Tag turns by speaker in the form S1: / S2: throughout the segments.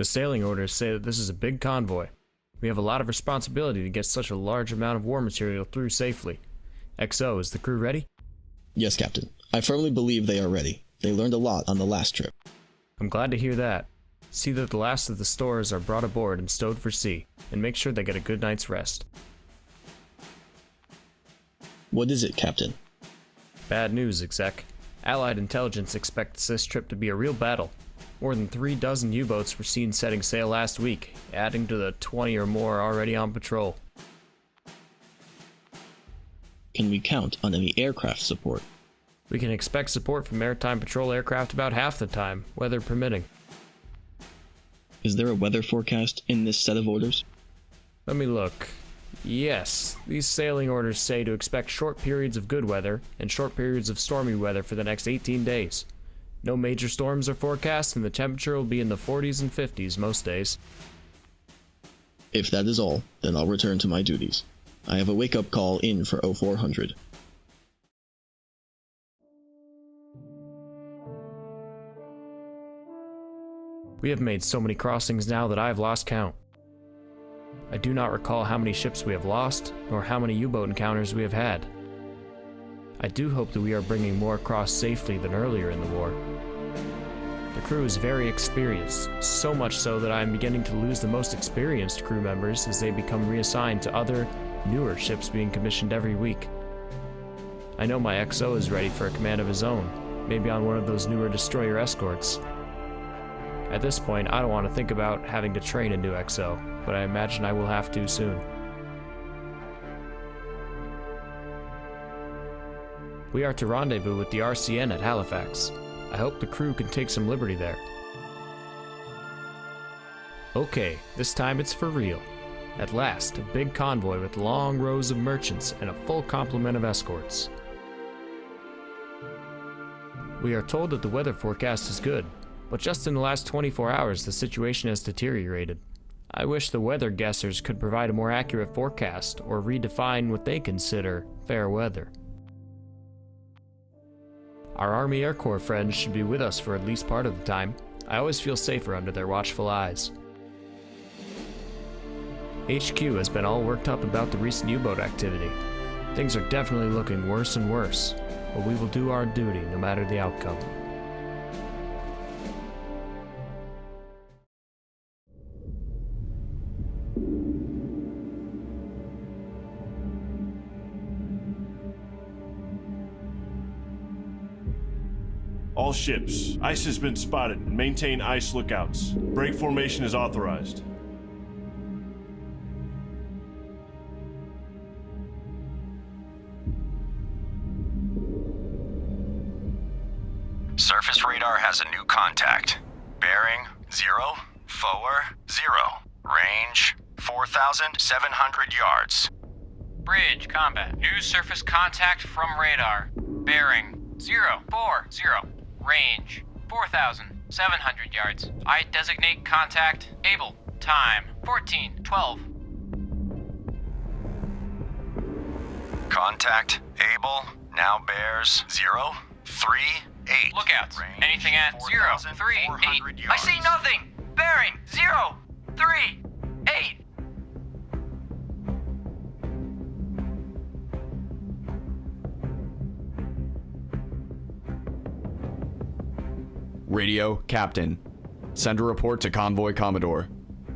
S1: The sailing orders say that this is a big convoy. We have a lot of responsibility to get such a large amount of war material through safely. XO, is the crew ready?
S2: Yes, Captain. I firmly believe they are ready. They learned a lot on the last trip.
S1: I'm glad to hear that. See that the last of the stores are brought aboard and stowed for sea, and make sure they get a good night's rest.
S2: What is it, Captain?
S1: Bad news, Exec. Allied intelligence expects this trip to be a real battle. More than 3 dozen U-boats were seen setting sail last week, adding to the 20 or more already on patrol.
S2: Can we count on any aircraft support?
S1: We can expect support from maritime patrol aircraft about half the time, weather permitting.
S2: Is there a weather forecast in this set of orders?
S1: Let me look. Yes, these sailing orders say to expect short periods of good weather and short periods of stormy weather for the next 18 days. No major storms are forecast, and the temperature will be in the 40s and 50s most days.
S2: If that is all, then I'll return to my duties. I have a wake-up call in for 0400.
S1: We have made so many crossings now that I have lost count. I do not recall how many ships we have lost, nor how many U-boat encounters we have had. I do hope that we are bringing more across safely than earlier in the war. The crew is very experienced, so much so that I am beginning to lose the most experienced crew members as they become reassigned to other, newer ships being commissioned every week. I know my XO is ready for a command of his own, maybe on one of those newer destroyer escorts. At this point, I don't want to think about having to train a new XO, but I imagine I will have to soon. We are to rendezvous with the RCN at Halifax. I hope the crew can take some liberty there. Okay, this time it's for real. At last, a big convoy with long rows of merchants and a full complement of escorts. We are told that the weather forecast is good, but just in the last 24 hours the situation has deteriorated. I wish the weather guessers could provide a more accurate forecast or redefine what they consider fair weather. Our Army Air Corps friends should be with us for at least part of the time. I always feel safer under their watchful eyes. HQ has been all worked up about the recent U-boat activity. Things are definitely looking worse and worse, but we will do our duty no matter the outcome.
S3: All ships, ice has been spotted. Maintain ice lookouts. Break formation is authorized.
S4: Surface radar has a new contact. Bearing 040. Range 4,700 yards.
S5: Bridge combat. New surface contact from radar. Bearing 040. Range 4,700 yards. I designate contact able. Time 14:12.
S4: Contact able now bears 038.
S5: Lookouts.
S4: Range
S5: Anything at 038.
S4: 4,400
S5: I see
S4: yards.
S5: nothing. Bearing 038.
S6: Radio, Captain. Send a report to Convoy Commodore.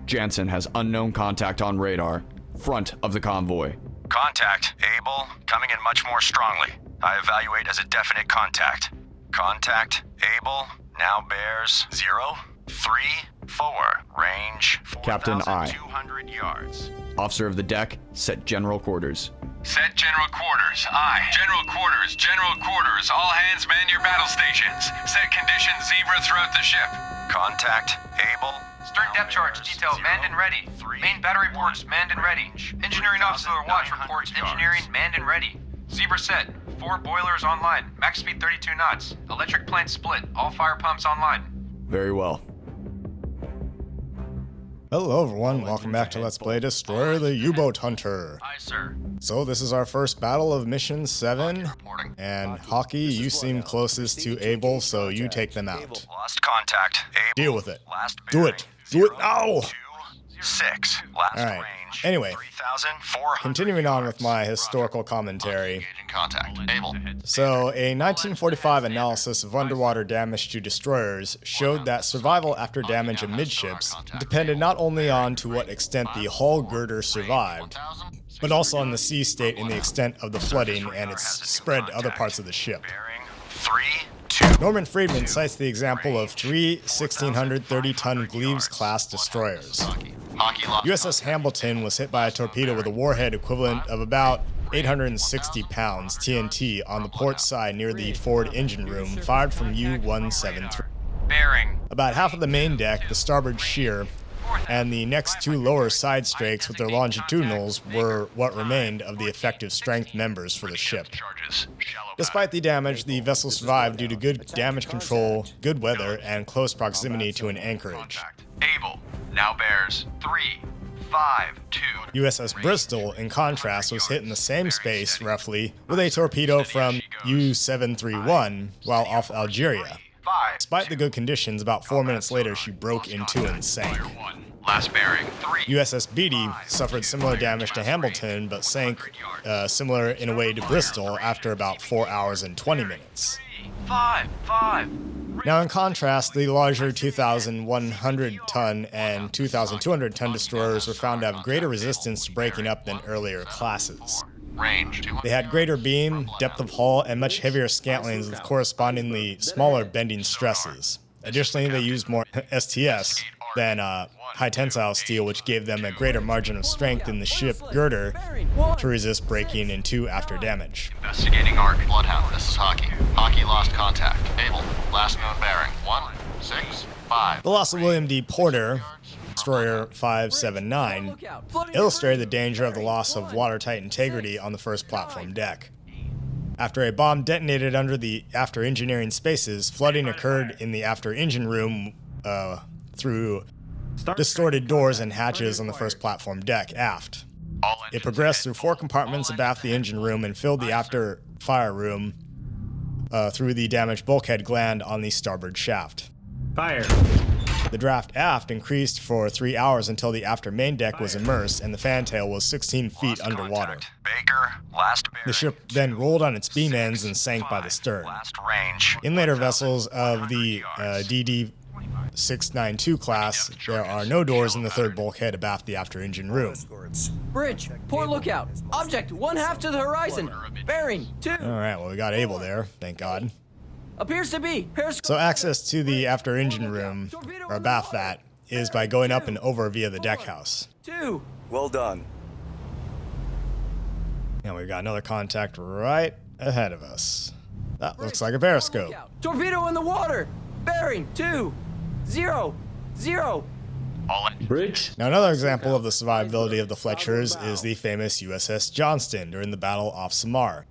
S6: Jansen has unknown contact on radar. Front of the convoy.
S4: Contact able, coming in much more strongly. I evaluate as a definite contact. Contact able now bears 034. Range
S6: Captain I.
S4: 4,200 yards.
S6: Officer of the deck, set general quarters.
S7: Set general quarters. Aye. General quarters. General quarters. All hands man your battle stations. Set conditions zebra throughout the ship.
S4: Contact able.
S5: Stern depth charge detail manned and ready. Main battery ports manned and ready. Engineering auxiliary watch reports engineering manned and ready. Zebra set. 4 boilers online. Max speed 32 knots. Electric plant split. All fire pumps online.
S6: Very well.
S8: Hello everyone, welcome back to Let's Play Destroyer the U-Boat Hunter.
S4: Aye, sir.
S8: So this is our first battle of Mission 7,
S4: Reporting.
S8: and Hockey, you seem closest to Able, so you take them out.
S4: Lost contact. Able.
S8: Deal with it.
S4: Last
S8: Do
S4: bearing,
S8: it. Do it now!
S4: 6. Last
S8: Alright.
S4: range.
S8: Anyway,
S4: 3,400.
S8: continuing on with my historical commentary.
S7: Engaging contact. Able.
S8: So, a 1945 analysis of underwater damage to destroyers showed that survival after damage amidships depended not only on to what extent the hull girder survived, but also on the sea state and the extent of the flooding and its spread to other parts of the ship.
S4: Bearing 3, 2.
S8: Norman Friedman cites the example of three 1,630-ton Gleaves-class destroyers.
S7: Hockey lost.
S8: USS Hambleton was hit by a torpedo with a warhead equivalent of about 860 pounds TNT on the port side near the forward engine room, fired from U-173.
S5: Bearing.
S8: About half of the main deck, the starboard sheer, and the next two lower side strakes with their longitudinals were what remained of the effective strength members for the ship.
S7: Charges. Shallow
S8: Despite the damage, the vessel survived due to good damage control, good weather, and close proximity to an anchorage.
S7: Able. Now bears 3, 5, 2.
S8: USS Bristol, in contrast, was hit in the same space, roughly, with a torpedo from U-731 while off Algeria.
S7: 5.
S8: Despite the good conditions, about 4 minutes later she broke in two and sank.
S7: 1. Last bearing 3.
S8: USS Beatty suffered similar damage to Hamilton, but sank similar in a way to Bristol after about 4 hours and 20 minutes.
S7: 5, 5.
S8: Now, in contrast, the larger 2,100-ton and 2,200-ton destroyers were found to have greater resistance to breaking up than earlier classes.
S7: Range.
S8: They had greater beam, depth of hull, and much heavier scantlings with correspondingly smaller bending stresses. Additionally, they used more STS than high tensile steel, which gave them a greater margin of strength in the ship girder to resist breaking in two after damage.
S7: Investigating arc. Bloodhound. This is Hockey. Hockey lost contact. Able. Last known bearing 1, 6, 5.
S8: The loss of William D. Porter, Destroyer 579, illustrated the danger of the loss of watertight integrity on the first platform deck. After a bomb detonated under the after engineering spaces, flooding occurred in the after engine room through distorted doors and hatches on the first platform deck aft. It progressed through 4 compartments abaft the engine room and filled the after fire room through the damaged bulkhead gland on the starboard shaft.
S1: Fire.
S8: The draft aft increased for 3 hours until the after main deck was immersed and the fantail was 16 feet underwater.
S4: Baker, last bearing.
S8: The ship then rolled on its beam ends and sank by the stern.
S4: Last range.
S8: In later vessels of the DD-692 class, there are no doors in the third bulkhead abaft the after engine room.
S9: Bridge, port lookout. Object, 1/2 to the horizon. Bearing, 2.
S8: Alright, well, we got Able there, thank God.
S9: Appears to be.
S8: So access to the after engine room, or abaft that, is by going up and over via the deck house.
S9: 2.
S10: Well done.
S8: And we've got another contact right ahead of us. That looks like a periscope.
S9: Torpedo in the water. Bearing, 2, 0, 0.
S1: Bridge.
S8: Now, another example of the survivability of the Fletchers is the famous USS Johnston during the battle off Samar.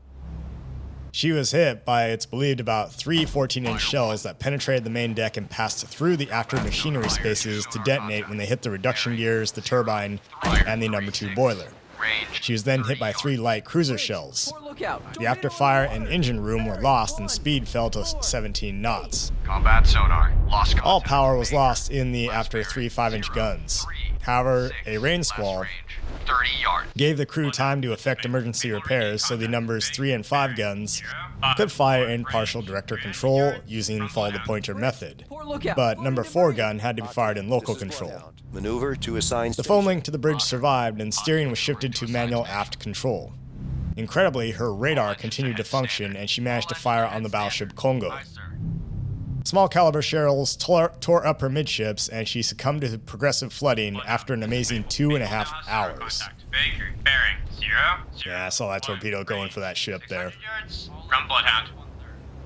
S8: She was hit by, it's believed, about 3 14-inch shells that penetrated the main deck and passed through the after machinery spaces to detonate when they hit the reduction gears, the turbine, and the number 2 boiler. She was then hit by 3 light cruiser shells. The after fire and engine room were lost and speed fell to 17 knots.
S7: Combat sonar. Lost contact.
S8: All power was lost in the after 3 5-inch guns. However, a rain squall
S7: 30 yards.
S8: gave the crew time to effect emergency repairs, so the numbers 3 and 5 guns could fire in partial director control using follow-the-pointer method, but number 4 gun had to be fired in local control.
S10: Maneuver to assign
S8: The phone link to the bridge survived, and steering was shifted to manual aft control. Incredibly, her radar continued to function, and she managed to fire on the battleship Congo. Small caliber shells tore up her midships, and she succumbed to progressive flooding after an amazing 2.5 hours.
S5: Baker, bearing, 0, 0.
S8: Yeah, I saw that torpedo going for that ship there.
S5: Yards from Bloodhound.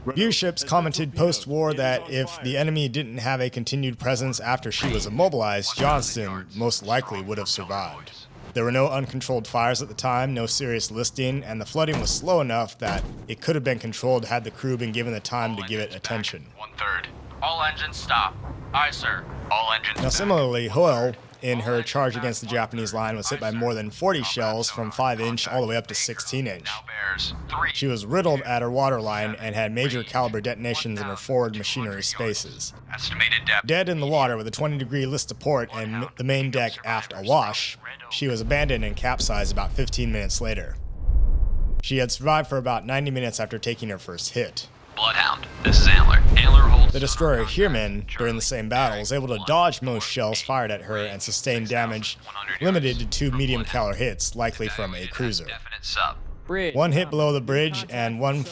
S8: View ships commented post-war that if the enemy didn't have a continued presence after she was immobilized, Johnston most likely would have survived. There were no uncontrolled fires at the time, no serious listing, and the flooding was slow enough that it could have been controlled had the crew been given the time to give it attention.
S7: 1/3.
S5: All engines stop. Aye, sir.
S7: All engines.
S8: Now similarly, Hoel, in her charge against the Japanese line, was hit by more than 40 shells from 5-inch all the way up to 16-inch.
S7: Now bears
S4: bears. 3.
S8: She was riddled at her waterline and had major caliber detonations in her forward machinery spaces.
S4: Estimated depth.
S8: Dead in the water with a 20-degree list to port and the main deck aft awash, she was abandoned and capsized about 15 minutes later. She had survived for about 90 minutes after taking her first hit.
S7: Bloodhound, this is Antler. Antler holds...
S8: The destroyer Heerman, during the same battle, was able to dodge most shells fired at her and sustain damage limited to 2 medium caliber hits, likely from a cruiser.
S7: Definite sub.
S9: Bridge.
S8: 1 hit below the bridge and 1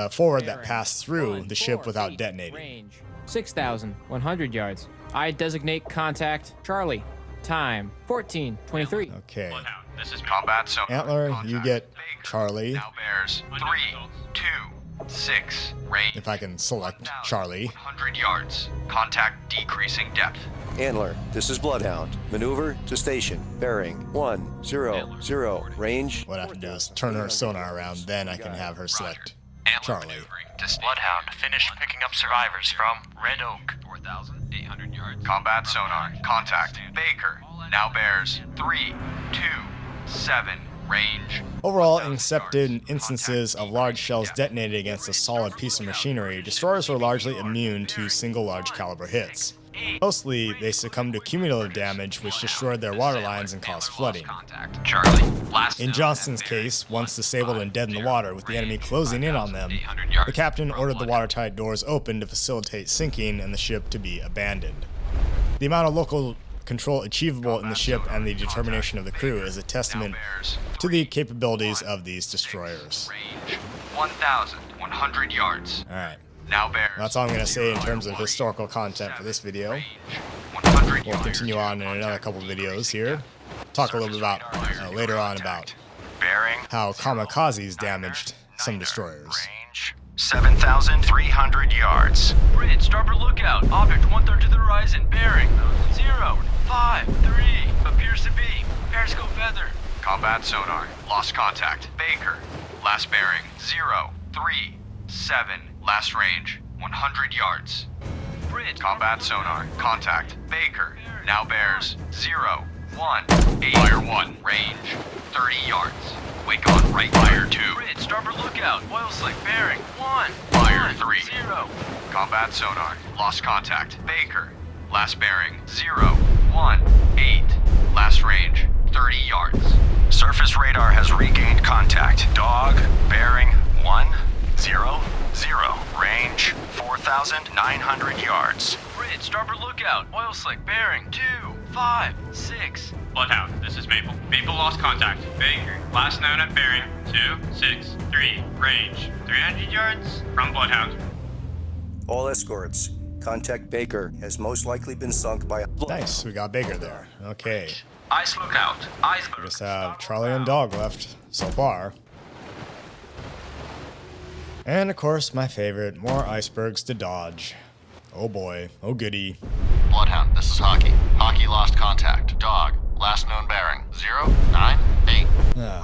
S8: forward that passed through the ship without detonating.
S9: Range 6,100 yards. I designate contact Charlie. Time 14:23.
S8: Okay.
S7: Bloodhound, this is
S4: Combat sonar.
S8: Antler, you
S4: Contact.
S8: get
S4: Baker.
S8: Charlie.
S4: Now bears. 3, 2, 6. Range.
S8: If I can select Charlie.
S4: 100 yards. Contact decreasing depth.
S10: Antler, this is Bloodhound. Maneuver to station. Bearing 100. Range.
S8: What I have to do is turn her sonar around, then I can have her select Charlie.
S7: Bloodhound, finish picking up survivors from Red Oak. 4,800 yards.
S4: Combat sonar. Contact. Baker. Now bears. 3, 2, 7. Range.
S8: Overall, except in instances of large shells detonated against a solid piece of machinery, destroyers were largely immune to single large caliber hits. Mostly, they succumbed to cumulative damage, which destroyed their water lines and caused flooding.
S7: Contact. Charlie. Last
S8: In Johnston's case, once disabled and dead in the water with the enemy closing in on them, the captain ordered the watertight doors open to facilitate sinking and the ship to be abandoned. The amount of local control achievable in the ship and the determination of the crew is a testament to the capabilities of these destroyers.
S4: Range. 1,100 yards.
S8: Alright,
S4: Now bears.
S8: that's all I'm going to say in terms of historical content for this video.
S4: Range. 100
S8: We'll
S4: yards.
S8: continue on in another couple videos here. Talk a little bit about, later on, about
S4: Bearing.
S8: how kamikazes damaged some destroyers.
S4: Range. 7,300 yards.
S9: Bridge, starboard lookout. Object 1/3 to the horizon. Bearing 053. Appears to be periscope feather.
S4: Combat sonar. Lost contact. Baker. Last bearing. 037. Last range. 100 yards.
S9: Bridge.
S4: Combat sonar. Contact. Baker. Now bears. 018. Fire 1. Range. 30 yards. Wake on right. Fire 2.
S9: Bridge, starboard lookout. Oil slick. Bearing 1.
S4: Fire 3.
S9: 0.
S4: Combat sonar. Lost contact. Baker. Last bearing. 018. Last range. 30 yards. Surface radar has regained contact. Dog. Bearing 100. Range 4,900 yards.
S9: Bridge, starboard lookout. Oil slick. Bearing 256.
S7: Bloodhound, this is Maple. Maple lost contact. Baker. Last known at bearing 263. Range 300 yards from Bloodhound.
S10: All escorts. Contact Baker has most likely been sunk by a...
S8: Nice, we got Baker there. Okay,
S7: Ice lookout. Iceberg.
S8: we just have Charlie and Dog left so far. And of course, my favorite, more icebergs to dodge. Oh boy, oh goody.
S11: Bloodhound, this is Hockey. Hockey lost contact. Dog, last known bearing, 098.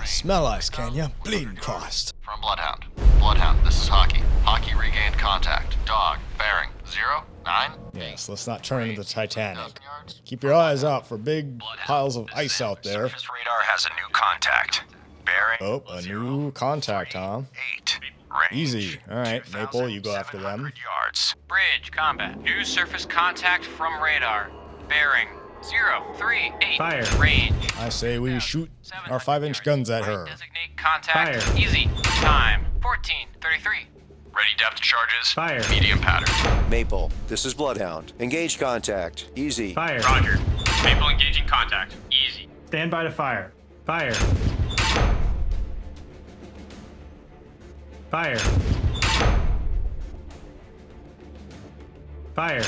S8: Smell ice, can ya? Bleeding Christ.
S11: From Bloodhound. Bloodhound, this is Hockey. Hockey regained contact. Dog, bearing, 098.
S8: Yes, let's not turn into the Titanic. Keep your eyes out for big piles of ice out there.
S4: Surface radar has a new contact. Bearing.
S8: Oh, a new contact, huh?
S4: 8. Range.
S8: Easy. Alright, Maple, you go after them.
S4: 2,700 yards.
S5: Bridge, combat. New surface contact from radar. Bearing 038.
S1: Fire.
S5: Range.
S8: I say we shoot our 5-inch guns at her.
S5: Designate contact.
S1: Fire.
S5: Easy. Time 14:33.
S4: Ready depth charges.
S1: Fire.
S4: Medium pattern.
S10: Maple, this is Bloodhound. Engage contact. Easy.
S1: Fire.
S7: Roger. Maple engaging contact. Easy.
S1: Stand by to fire. Fire. Fire. Fire.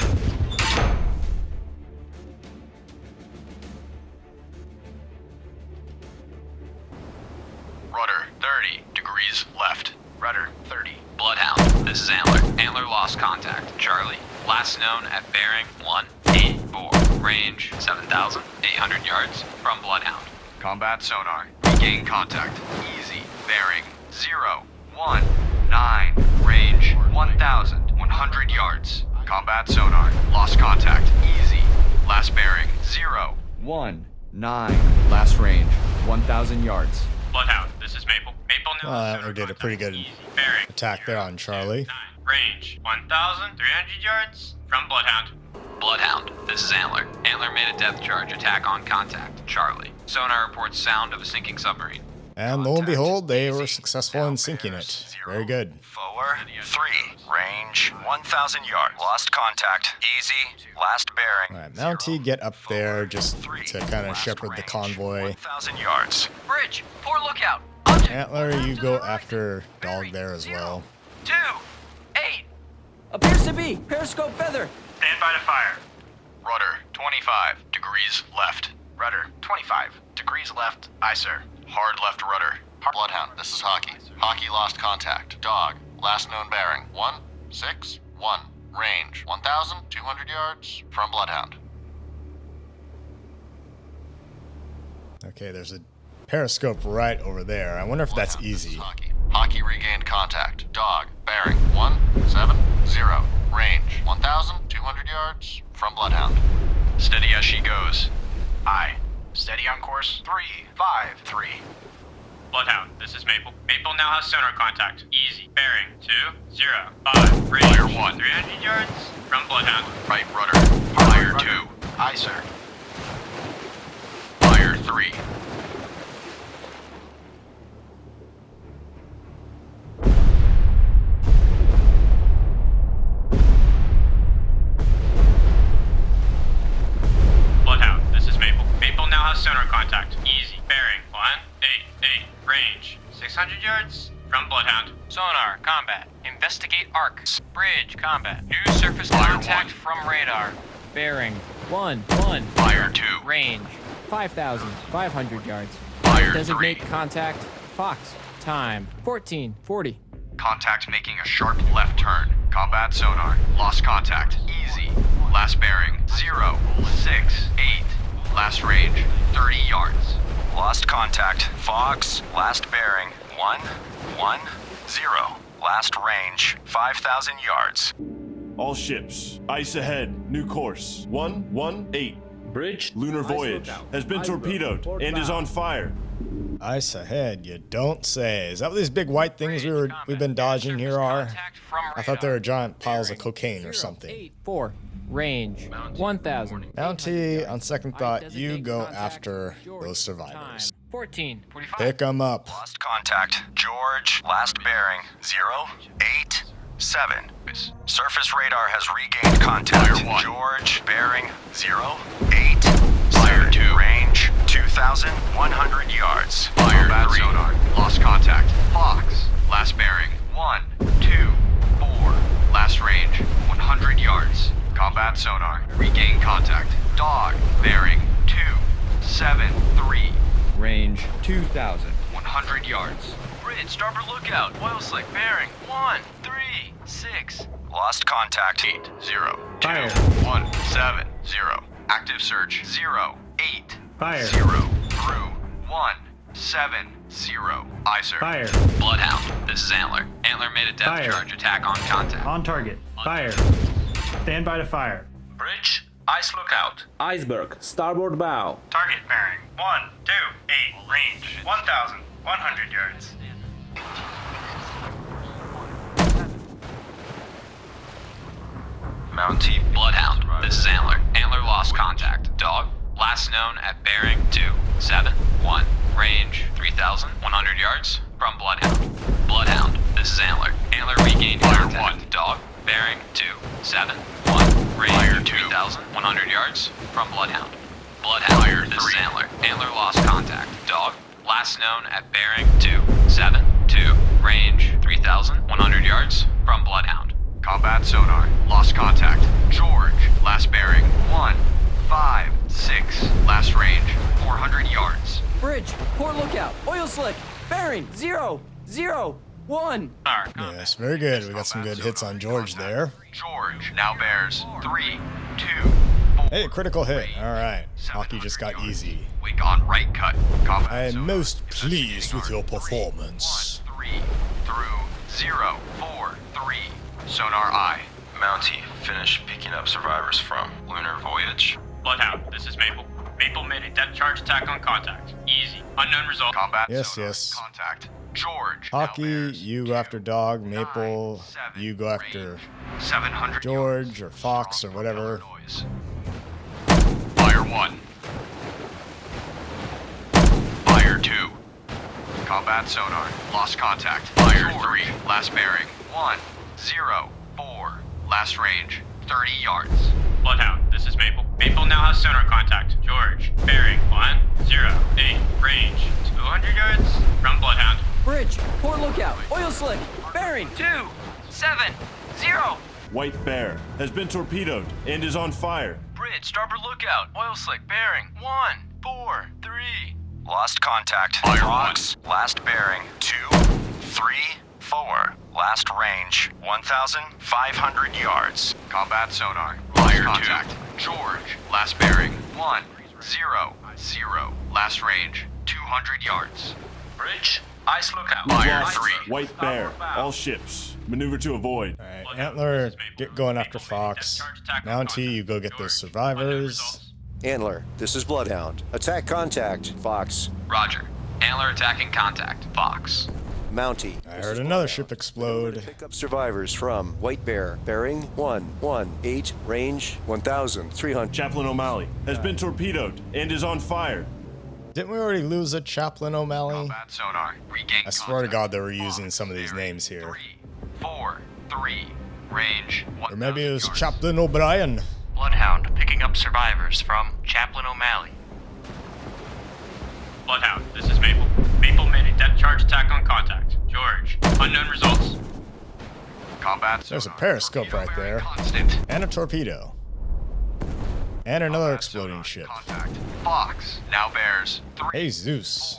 S4: Rudder 30 degrees left. Rudder 30.
S7: Bloodhound, this is Antler. Antler lost contact. Charlie, last known at bearing 184. Range 7,800 yards from Bloodhound.
S4: Combat sonar. Regain contact. Easy. Bearing 019. Range 1,100 yards. Combat sonar. Lost contact. Easy. Last bearing
S6: 19. Last range, 1,000 yards.
S7: Bloodhound, this is Maple. Maple now
S8: Well,
S7: has
S8: Antler
S7: sonar
S8: did a pretty good
S7: contact. Easy. Bearing
S8: attack there on Charlie.
S7: 9. Range 1,300 yards from Bloodhound. Bloodhound, this is Antler. Antler made a depth charge attack on contact. Charlie. Sonar reports sound of a sinking submarine.
S8: And lo and behold, they were successful in sinking it. Very good.
S4: 4, 3, range 1,000 yards. Lost contact. Easy. Last bearing.
S8: Alright, Mountie, get up there just to kind of shepherd the convoy.
S4: 1,000 yards.
S9: Bridge, poor lookout. Object.
S8: Antler, you go after Dog there as well.
S9: 2, 8. Appears to be periscope feather.
S5: Stand by to fire.
S11: Rudder, 25 degrees left. Rudder, 25 degrees left. Aye, sir. Hard left rudder. Bloodhound, this is Hockey. Hockey lost contact. Dog, last known bearing. 161. Range, 1,200 yards from Bloodhound.
S8: Okay, there's a periscope right over there. I wonder if that's
S11: Bloodhound, this is
S8: easy.
S11: Hockey. Hockey regained contact. Dog, bearing 170. Range, 1,200 yards from Bloodhound.
S7: Steady as she goes.
S11: Aye. Steady on course 353.
S7: Bloodhound, this is Maple. Maple now has sonar contact. Easy. Bearing 205. Range
S11: Fire 1.
S7: 300 yards from Bloodhound.
S11: Right rudder. Fire 2. Aye, sir. Fire 3.
S7: Bloodhound, this is Maple. Maple now has sonar contact. Easy. Bearing 188. Range 600 yards from Bloodhound. Sonar, combat. Investigate arc. Bridge, combat. New surface
S11: Fire
S7: contact
S11: 1.
S7: from radar.
S9: Bearing 1.
S11: Fire 2.
S9: Range 5,500 yards.
S11: Fire
S9: Designate
S11: 3.
S9: contact. Fox. Time 14:40.
S4: Contact making a sharp left turn. Combat sonar. Lost contact. Easy. Last bearing 068. Last range 30 yards. Lost contact. Fox. Last bearing 110. Last range 5,000 yards.
S3: All ships, ice ahead, new course. 118.
S1: Bridge.
S3: Lunar voyage has been torpedoed and is on fire.
S8: Ice ahead, you don't say. Is that what these big white things we've been dodging here are? I thought they were giant piles of cocaine or something.
S9: 84. Range 1,000.
S8: Mountie, on second thought, you go after those survivors.
S9: 14:45.
S8: Pick them up.
S4: Lost contact. George. Last bearing 087. Surface radar has regained contact.
S11: Fire 1.
S4: George. Bearing 087. Fire 2. Range 2,100 yards.
S11: Fire
S4: Combat
S11: 3.
S4: sonar. Lost contact. Fox. Last bearing 124. Last range 100 yards. Combat sonar. Regain contact. Dog. Bearing 273.
S9: Range 2,000.
S4: 100 yards.
S9: Bridge, starboard lookout. Oil slick bearing 136.
S4: Lost contact. 80.
S1: Fire.
S4: 2170. Active search 08.
S1: Fire.
S4: 0 through 170. Aye, sir.
S1: Fire.
S7: Bloodhound, this is Antler. Antler made a depth
S1: Fire.
S7: charge attack on contact.
S1: On target. Fire. Stand by to fire.
S7: Bridge, ice lookout.
S9: Iceberg, starboard bow.
S5: Target bearing 128. Range 1,100 yards.
S7: Mountie, Bloodhound, this is Antler. Antler lost contact. Dog, last known at bearing 271. Range 3,100 yards from Bloodhound. Bloodhound, this is Antler. Antler regained contact. Dog, bearing 271. Range 3,100 yards from Bloodhound. Bloodhound, this is Antler. Antler lost contact. Dog, last known at bearing 272. Range 3,100 yards from Bloodhound.
S4: Combat sonar. Lost contact. George. Last bearing 156. Last range 400 yards.
S9: Bridge, poor lookout. Oil slick. Bearing 001.
S8: Yes, very good. We got some good hits on George there.
S4: George now bears 3, 2, 4.
S8: Hey, critical hit. All right. Hockey just got easy.
S4: Wake on right cut. Combat
S8: I am
S4: sonar.
S8: most pleased with your performance.
S4: 3 through 043. Sonar eye. Mountie, finish picking up survivors from lunar voyage.
S7: Bloodhound, this is Maple. Maple made a depth charge attack on contact. Easy. Unknown result.
S4: Combat
S8: Yes,
S4: sonar.
S8: yes.
S4: Contact. George.
S8: Hockey, you go after Dog. Maple, you go after
S4: 700
S8: George or Fox or whatever.
S4: Fire 1. Fire 2. Combat sonar. Lost contact. Fire 3. Last bearing. 1, 0, 4. Last range. 30 yards.
S7: Bloodhound, this is Maple. Maple now has sonar contact. George, bearing 108, range 200 yards from Bloodhound.
S9: Bridge, port lookout, oil slick, bearing
S5: 270.
S3: White Bear has been torpedoed and is on fire.
S5: Bridge, starboard lookout, oil slick, bearing 143.
S4: Lost contact. Fire Fox. Last bearing. 2, 3, 4. Last range. 1,500 yards. Combat sonar. Fire contact. George. Last bearing. 1, 0, 0. Last range. 200 yards.
S7: Bridge, ice lookout.
S3: We've
S7: Fire
S3: lost
S7: 3.
S3: White Bear. All ships. Maneuver to avoid.
S8: Alright, Antler, get going after Fox. Mountie, you go get those survivors.
S10: Antler, this is Bloodhound. Attack contact, Fox.
S7: Roger. Antler attacking contact. Fox.
S10: Mountie.
S8: I heard another ship explode.
S10: Pick up survivors from White Bear, bearing 118, range 1,300.
S3: Chaplain O'Malley has been torpedoed and is on fire.
S8: Didn't we already lose a Chaplain O'Malley?
S4: Combat sonar. Regain
S8: I swear to
S4: contact.
S8: God they were using some of these names here.
S4: 3, 4, 3. Range.
S8: Or maybe it was
S4: 1,000 yards.
S8: Chaplain O'Brien.
S7: Bloodhound picking up survivors from Chaplain O'Malley. Bloodhound, this is Maple. Maple made a depth charge attack on contact. George, unknown results.
S4: Combat
S8: There's a
S4: sonar.
S8: periscope right there.
S4: Constant.
S8: And a torpedo. And another exploding ship.
S4: Contact. Fox. Now bears 3,
S8: Hey Zeus.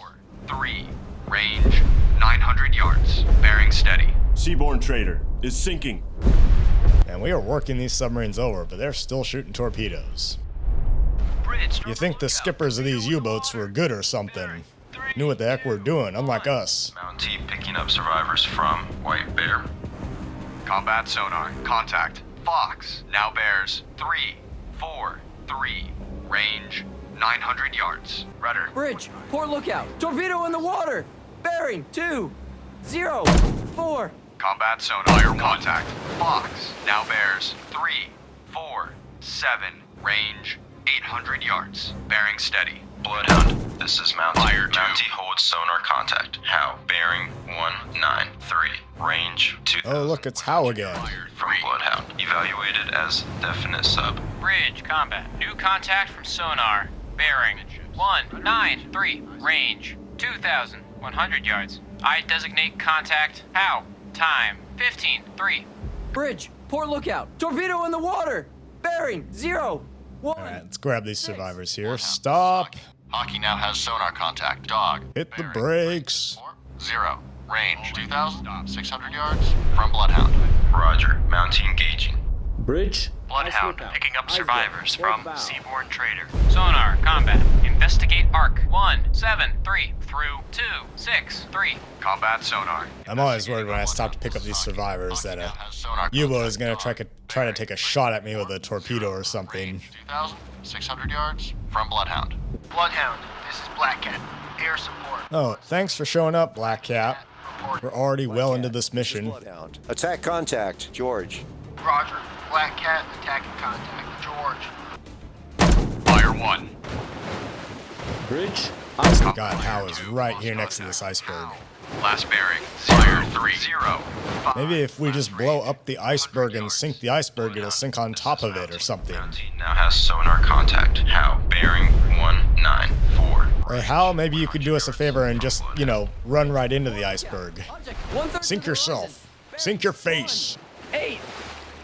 S4: 4, 3. Range. 900 yards. Bearing steady.
S3: Seaborne Trader is sinking.
S8: And we are working these submarines over, but they're still shooting torpedoes.
S5: Bridge,
S8: You think the skippers of these U-boats were good or something? Knew what the heck we're doing, unlike us.
S4: Mountie picking up survivors from White Bear. Combat sonar. Contact. Fox. Now bears 3, 4, 3. Range. 900 yards. Rudder.
S9: Bridge, port lookout, torpedo in the water, bearing 204.
S4: Combat sonar. Fire contact. Fox. Now bears 3, 4, 7. Range 800 yards. Bearing steady. Bloodhound. This is Mountie. Fire 2. Mountie holds sonar contact. How? Bearing 193. Range 2.
S8: Oh, look, it's Howe again.
S4: From Bloodhound. Evaluated as definite sub.
S5: Bridge, combat. New contact from sonar. Bearing 193. Range 2,100 yards. I designate contact. How? Time 15-3.
S9: Bridge, port lookout, torpedo in the water, bearing 0, 1.
S8: Alright, let's grab these survivors here. Stop.
S11: Hockey now has sonar contact. Dog.
S8: Hit the brakes.
S11: 0. Range 2,600 yards from Bloodhound.
S4: Roger. Mountie engaging.
S1: Bridge.
S7: Bloodhound picking up survivors from Seaborne Trader.
S5: Sonar, combat. Investigate arc 173 through 263.
S4: Combat sonar.
S8: I'm always worried when I stop to pick up these survivors that a U-boat is going to try to take a shot at me with a torpedo or something.
S11: 2,600 yards from Bloodhound.
S12: Bloodhound, this is Black Cat. Air support.
S8: Oh, thanks for showing up, Black Cat. We're already well into this mission.
S10: Bloodhound. Attack contact, George.
S12: Roger. Black Cat attacking contact. George.
S4: Fire 1.
S1: Bridge.
S8: God, Howe is right here next to this iceberg.
S4: Last bearing. Fire 3. 0.
S8: Maybe if we just blow up the iceberg and sink the iceberg, it'll sink on top of it or something.
S4: Mountie now has sonar contact. How? Bearing 194.
S8: Or Hal, maybe you could do us a favor and just, you know, run right into the iceberg.
S9: Object 130
S8: Sink yourself. Sink your face.
S9: 8,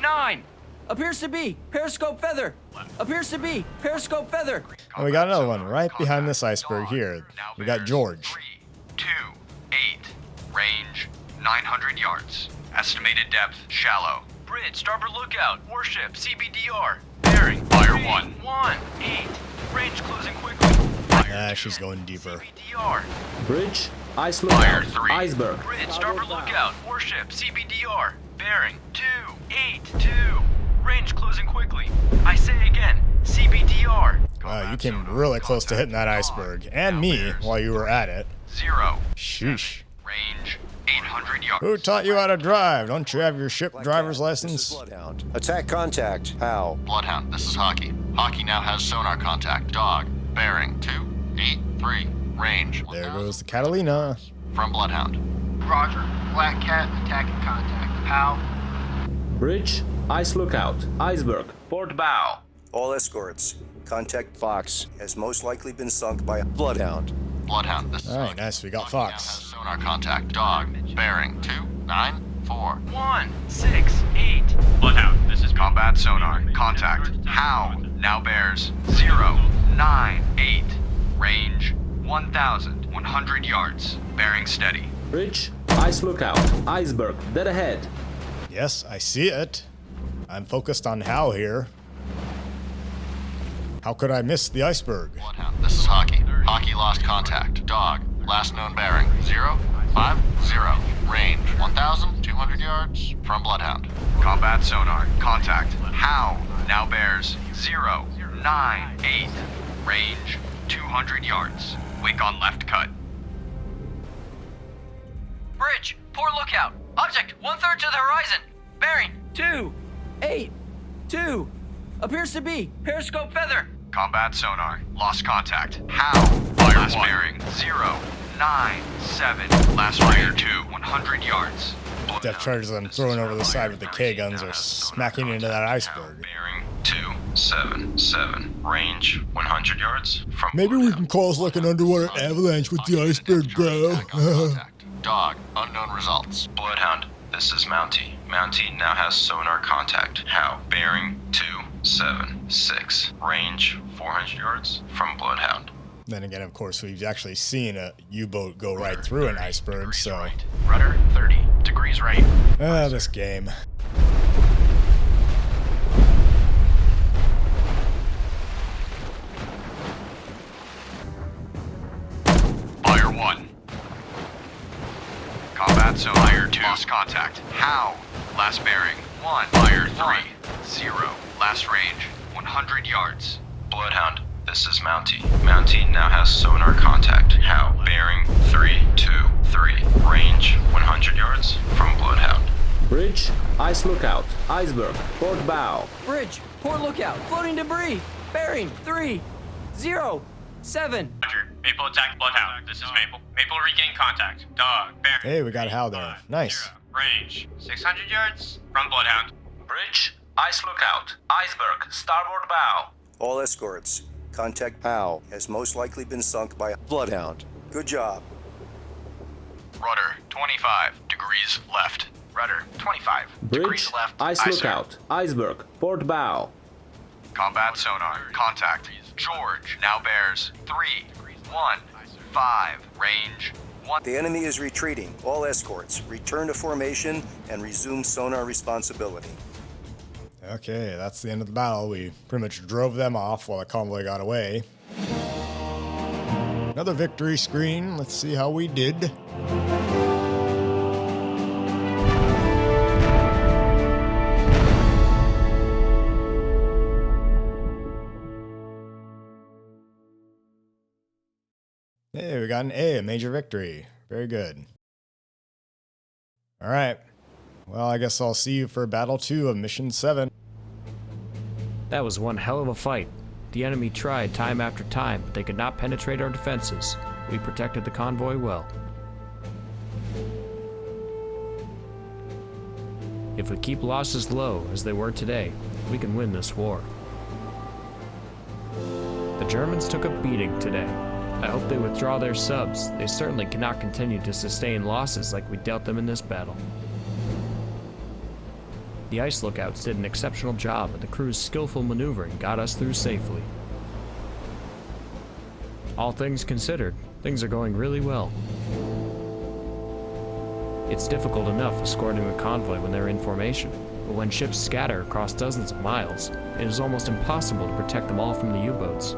S9: 9. Appears to be periscope feather. Appears to be periscope feather.
S8: And we got another one right behind this iceberg here. We got George.
S4: 3, 2, 8. Range 900 yards. Estimated depth shallow.
S5: Bridge, starboard lookout. Warship, CBDR. Bearing.
S4: Fire 1.
S5: 118. Range closing quickly.
S8: Ah, she's going deeper.
S5: CBDR.
S1: Bridge. Ice
S4: Fire
S1: lookout.
S4: 3.
S1: Iceberg.
S5: Bridge, starboard lookout. Warship, CBDR. Bearing 282. Range closing quickly. I say again, CBDR.
S8: Wow, you came really close to hitting that iceberg. And me while you were at it.
S4: 0.
S8: Sheesh.
S4: Range 800 yards.
S8: Who taught you how to drive? Don't you have your ship
S10: Black
S8: driver's
S10: Cat,
S8: license?
S10: This is Bloodhound. Attack contact. How?
S11: Bloodhound, this is Hockey. Hockey now has sonar contact. Dog, bearing 283, range.
S8: There goes the Catalina.
S11: From Bloodhound.
S12: Roger. Black Cat attacking contact. How?
S13: Bridge, ice lookout, iceberg, port bow.
S10: All escorts. Contact Fox has most likely been sunk by a Bloodhound.
S11: Bloodhound, this is
S8: All right,
S11: Hockey.
S8: nice. We got
S11: Hockey now has
S8: Fox.
S11: sonar contact. Dog, bearing 294.
S7: 168. Bloodhound, this is
S4: Combat sonar. Contact. How? Now bears 098. Range 1,100 yards. Bearing steady.
S13: Bridge, ice lookout, iceberg, dead ahead.
S8: Yes, I see it. I'm focused on Hal here. How could I miss the iceberg?
S11: Bloodhound, this is Hockey. Hockey lost contact. Dog, last known bearing 050. Range 1,200 yards. From Bloodhound.
S4: Combat sonar. Contact. How? Now bears 098. Range 200 yards. Wake on left cut.
S9: Bridge, poor lookout. Object 1/3 to the horizon. Bearing 282. Appears to be periscope feather.
S4: Combat sonar. Lost contact. How? Last bearing 097. Last range 100 yards.
S8: Depth charges I'm throwing over the side with the K guns are smacking into that iceberg.
S7: bearing 277. Range 100 yards from
S8: Maybe we can cause like an underwater avalanche with the iceberg, bro.
S11: Dog, unknown results.
S7: Bloodhound, this is Mountie. Mountie now has sonar contact. How? Bearing 276. Range 400 yards from Bloodhound.
S8: Then again, of course, we've actually seen a U-boat go right through an iceberg, so...
S4: Rudder 30 degrees right.
S8: This game.
S4: Fire 1. Combat zone. Fire 2. Lost contact. How? Last bearing 1. Fire 3. 0. Last range 100 yards.
S7: Bloodhound, this is Mountie. Mountie now has sonar contact. How? Bearing 323. Range 100 yards from Bloodhound.
S13: Bridge, ice lookout, iceberg, port bow.
S9: Bridge, poor lookout. Floating debris. Bearing 307.
S7: Roger. Maple attack Bloodhound. This is Maple. Maple regain contact. Dog. Bearing.
S8: Hey, we got Hal there. Nice.
S7: Range 600 yards from Bloodhound.
S13: Bridge, ice lookout, iceberg, starboard bow.
S10: All escorts. Contact Hal has most likely been sunk by a Bloodhound. Good job.
S4: Rudder 25 degrees left. Rudder 25
S13: Bridge,
S4: degrees left.
S13: ice
S4: Aye,
S13: lookout,
S4: sir.
S13: iceberg, port bow.
S4: Combat sonar. Contact. George now bears 315. Range 1.
S10: The enemy is retreating. All escorts, return to formation and resume sonar responsibility.
S8: Okay, that's the end of the battle. We pretty much drove them off while the convoy got away. Another victory screen. Let's see how we did. Hey, we got an A, a major victory. Very good. All right. Well, I guess I'll see you for Battle 2 of Mission 7.
S1: That was one hell of a fight. The enemy tried time after time, but they could not penetrate our defenses. We protected the convoy well. If we keep losses low, as they were today, we can win this war. The Germans took a beating today. I hope they withdraw their subs. They certainly cannot continue to sustain losses like we dealt them in this battle. The ice lookouts did an exceptional job, and the crew's skillful maneuvering got us through safely. All things considered, things are going really well. It's difficult enough escorting a convoy when they're in formation, but when ships scatter across dozens of miles, it is almost impossible to protect them all from the U-boats.